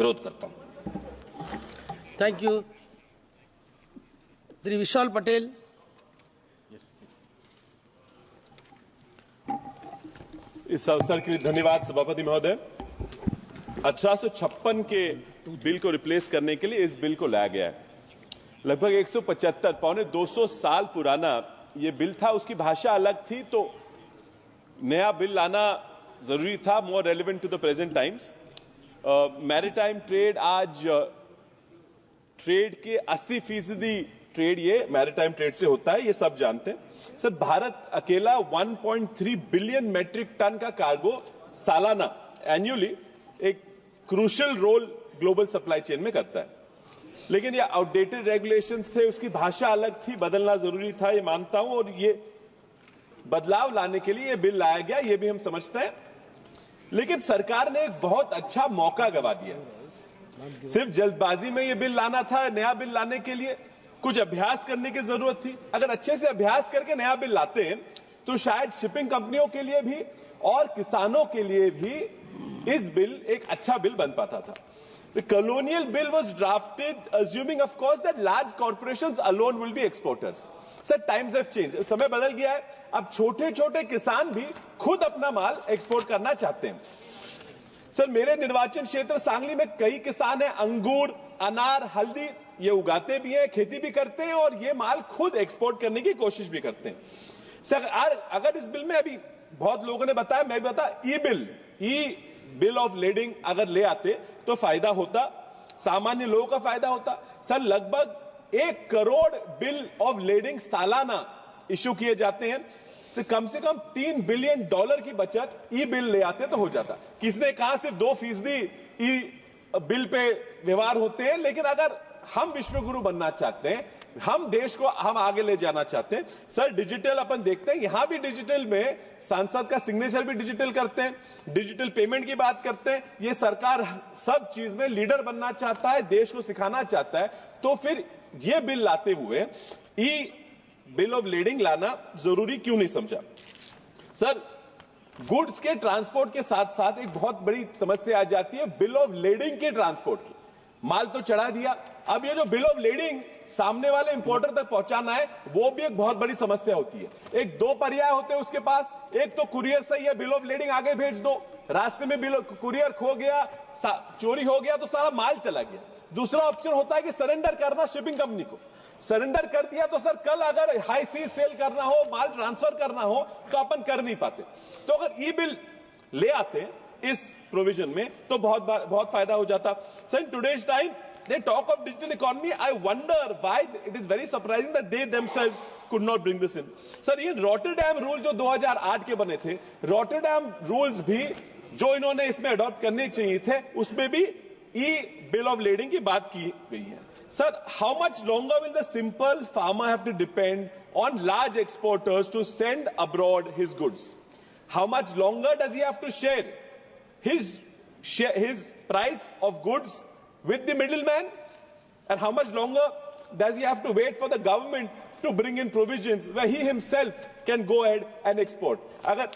विरोध करता हूं। Thank you. श्री विशाल पटेल। इस अवसर के लिए धन्यवाद सभापति महोदय। 1856 के बिल को रिप्लेस करने के लिए इस बिल को लाया गया है। लगभग 175 पौने 200 साल पुराना ये बिल था। उसकी भाषा अलग थी, तो नया बिल लाना जरूरी था, more relevant to the present times. Maritime trade आज ट्रेड के 80% ट्रेड ये मैरीटाइम ट्रेड से होता है, ये सब जानते हैं। सर, भारत अकेला 1.3 बिलियन मैट्रिक टन का कार्गो सालाना एन्युअली एक crucial role global supply chain में करता है। लेकिन ये आउटडेटेड रेगुलेशंस थे, उसकी भाषा अलग थी, बदलना जरूरी था, ये मानता हूं, और ये बदलाव लाने के लिए ये बिल लाया गया, ये भी हम समझते हैं। लेकिन सरकार ने एक बहुत अच्छा मौका गवा दिया। सिर्फ जल्दबाजी में ये बिल लाना था। नया बिल लाने के लिए कुछ अभ्यास करने की जरूरत थी। अगर अच्छे से अभ्यास करके नया बिल लाते हैं तो शायद शिपिंग कंपनियों के लिए भी और किसानों के लिए भी इस बिल एक अच्छा बिल बन पाता था। The colonial bill was drafted assuming, of course, that large corporations alone will be exporters. Sir, times have changed. समय बदल गया है। अब छोटे छोटे किसान भी खुद अपना माल एक्सपोर्ट करना चाहते हैं। सर, मेरे निर्वाचन क्षेत्र सांगली में कई किसान हैं, अंगूर, अनार, हल्दी ये उगाते भी हैं, खेती भी करते हैं और ये माल खुद एक्सपोर्ट करने की कोशिश भी करते हैं। सर, अगर इस बिल में अभी बहुत लोगों ने बताया, मैं भी बता, ई बिल ऑफ लेडिंग अगर ले आते तो फायदा होता, सामान्य लोगों का फायदा होता। सर, लगभग 1 करोड़ बिल ऑफ लेडिंग सालाना इश्यू किए जाते हैं। से कम 3 बिलियन डॉलर की बचत ई बिल ले आते तो हो जाता। किसने कहा सिर्फ 2% ई बिल पे व्यवहार होते हैं, लेकिन अगर हम विश्वगुरु बनना चाहते हैं, हम देश को हम आगे ले जाना चाहते हैं। सर, डिजिटल अपन देखते हैं, यहां भी डिजिटल में सांसद का सिग्नेचर भी डिजिटल करते हैं, डिजिटल पेमेंट की बात करते हैं। ये सरकार सब चीज में लीडर बनना चाहता है, देश को सिखाना चाहता है, तो फिर ये बिल लाते हुए ई बिल ऑफ लेडिंग लाना जरूरी क्यों नहीं समझा? सर, गुड्स के ट्रांसपोर्ट के साथ साथ एक बहुत बड़ी समस्या आ जाती है बिल ऑफ लेडिंग के ट्रांसपोर्ट की। माल तो चढ़ा दिया, अब ये जो बिल ऑफ लेडिंग सामने वाले इंपोर्टर तक पहुंचाना है, वो भी एक बहुत बड़ी समस्या होती है। एक 2 पर्याय होते हैं उसके पास। एक तो कुरियर से ये बिल ऑफ लेडिंग आगे भेज दो, रास्ते में कुरियर खो गया, चोरी हो गया तो सारा माल चला गया। दूसरा ऑप्शन होता है कि सरेंडर करना शिपिंग कंपनी को। सरेंडर कर दिया तो सर कल अगर हाई सी सेल करना हो, माल ट्रांसफर करना हो तो अपन कर नहीं पाते। तो अगर ई बिल ले आते इस प्रोविजन में तो बहुत फायदा हो जाता। Sir, in today's time they talk of digital economy. I wonder why it is very surprising that they themselves could not bring this in. Sir, ये रॉटरडैम रूल जो 2008 के बने थे, रॉटरडैम रूल्स भी जो इन्होंने इसमें अडॉप्ट करने चाहिए थे, उसमें भी ई बिल ऑफ लेडिंग की बात की गई है। Sir, how much longer will the simple farmer have to depend on large exporters to send abroad his goods? How much longer does he have to share his price of goods with the middleman? And how much longer does he have to wait for the government to bring in provisions where he himself can go ahead and export? अगर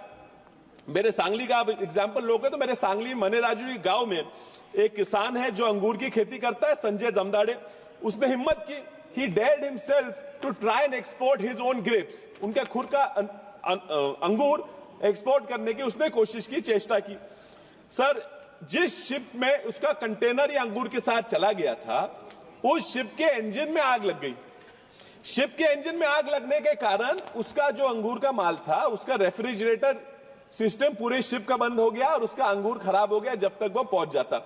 मेरे सांगली का example लोगे तो मेरे सांगली मनेराजू गांव में एक किसान है जो अंगूर की खेती करता है, संजय जमदाड़े। उसने हिम्मत की, he dared himself to try and export his own grapes. उनका खुद का अंगूर एक्सपोर्ट करने की उसने कोशिश की, चेष्टा की। सर, जिस शिप में उसका कंटेनर या अंगूर के साथ चला गया था, उस शिप के इंजन में आग लग गई। शिप के इंजन में आग लगने के कारण उसका जो अंगूर का माल था, उसका रेफ्रिजरेटर सिस्टम पूरे शिप का बंद हो गया और उसका अंगूर खराब हो गया जब तक वो पहुंच जाता।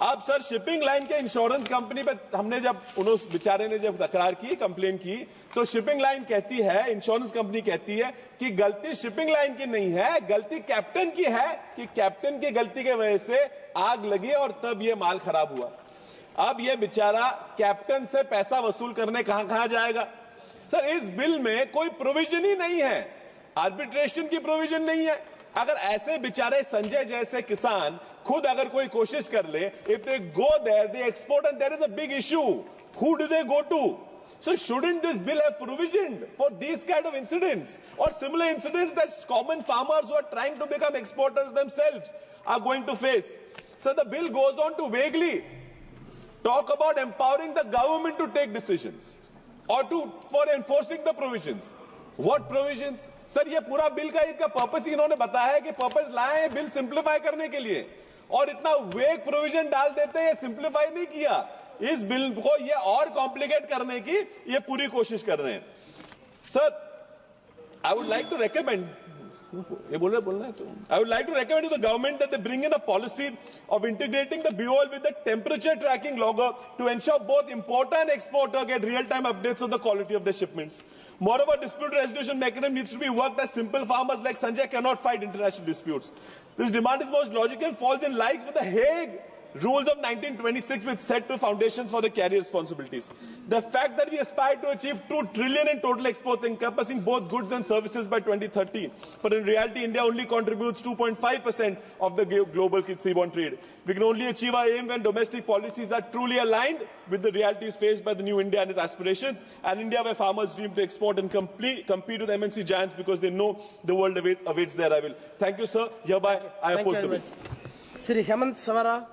अब सर, शिपिंग लाइन के इंश्योरेंस कंपनी पे हमने जब उस बेचारे ने जब तकरार की, कंप्लेन की, तो शिपिंग लाइन कहती है, इंश्योरेंस कंपनी कहती है कि गलती शिपिंग लाइन की नहीं है, गलती कैप्टन की है, कि कैप्टन की गलती की वजह से आग लगी और तब ये माल खराब हुआ। अब ये बेचारा कैप्टन से पैसा वसूल करने कहां जाएगा? सर, इस बिल में कोई प्रोविजन ही नहीं है, आर्बिट्रेशन की प्रोविजन नहीं है। अगर ऐसे बेचारे संजय जैसे किसान खुद अगर कोई कोशिश कर ले, if they go there, they export and there is a big issue, who do they go to? So shouldn't this bill have provisioned for these kind of incidents or similar incidents that common farmers who are trying to become exporters themselves are going to face? So the bill goes on to vaguely talk about empowering the government to take decisions or for enforcing the provisions. What provisions? Sir ये पूरा bill का इनका purpose इन्होंने बताया है कि purpose लाए हैं बिल सिंप्लीफाई करने के लिए, और इतना वेग प्रोविजन डाल देते हैं, सिंप्लीफाई नहीं किया, इस बिल को ये और कॉम्प्लिकेट करने की ये पूरी कोशिश कर रहे हैं. Sir, I would like to recommend, I would like to recommend to the government that they bring in a policy of integrating the BOL with the temperature tracking logger to ensure both importer and exporter get real-time updates on the quality of their shipments. Moreover, dispute resolution mechanism needs to be worked as simple farmers like Sanjay cannot fight international disputes. This demand is most logical and falls in line with the Hague Rules of 1926, which set the foundations for the carrier responsibilities. The fact that we aspire to achieve 2 trillion in total exports encompassing both goods and services by 2030, but in reality India only contributes 2.5% of the global seaborne trade. We can only achieve our aim when domestic policies are truly aligned with the realities faced by the new India and its aspirations, and India where farmers dream to export and compete with MNC giants because they know the world awaits their arrival. Thank you, sir. Hereby I oppose the bill. Sri Hemant Savara.